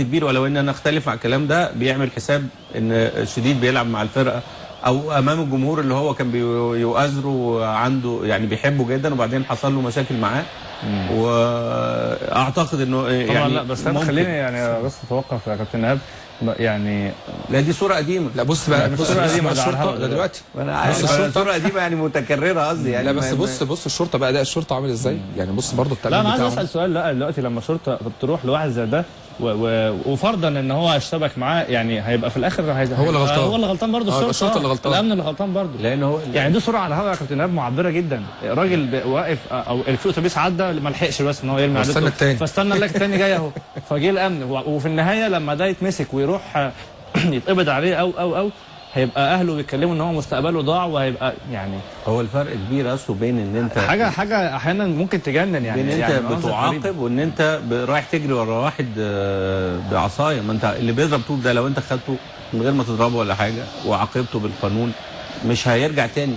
كبير، ولو ان انا اختلف على الكلام ده، بيعمل حساب ان شديد بيلعب مع الفرقه او امام الجمهور اللي هو كان بيؤازره عنده، يعني بيحبه جدا، وبعدين حصل له مشاكل معاه. واعتقد انه طبعا يعني لا، بس خليني يعني بس اتوقف يا كابتن ايهاب. يعني لا دي صوره قديمه. لا بص بقى، بص الشرطه ده دلوقتي. انا عارف صوره قديمه يعني متكرره قصدي يعني. لا بس بص الشرطه بقى، اداء الشرطه عامل ازاي؟ يعني بص برضه لا التأمين انا عايز بتاعهم. اسال سؤال. لا دلوقتي لما الشرطه تروح لواحد زي ده وفرضا ان هو اشتبك معاه، يعني هيبقى في الاخر هو اللي غلطان. هو اللي غلطان برضه. الشرطه اللي غلطان، الامن اللي غلطان برضه، لان هو يعني دي صوره على الهواء يا كابتن ايهاب معبره جدا. راجل واقف او في اتوبيس عدى ما لحقش بس ان هو يرمي عليه، فاستنى التاني، فاستنى لك التاني جاي اهو، فجه الامن. وفي النهايه لما ده يتمسك ويروح يتقبض عليه او هيبقى اهله بيتكلموا ان هو مستقبله ضاع، وهيبقى يعني هو الفرق كبير اصله بين ان انت حاجه احيانا ممكن تجنن يعني. بين انت يعني بتعاقب وان انت رايح تجري ورا واحد بعصايه. ما انت اللي بيضرب طوب ده لو انت خدته من غير ما تضربه ولا حاجه وعاقبته بالقانون مش هيرجع تاني.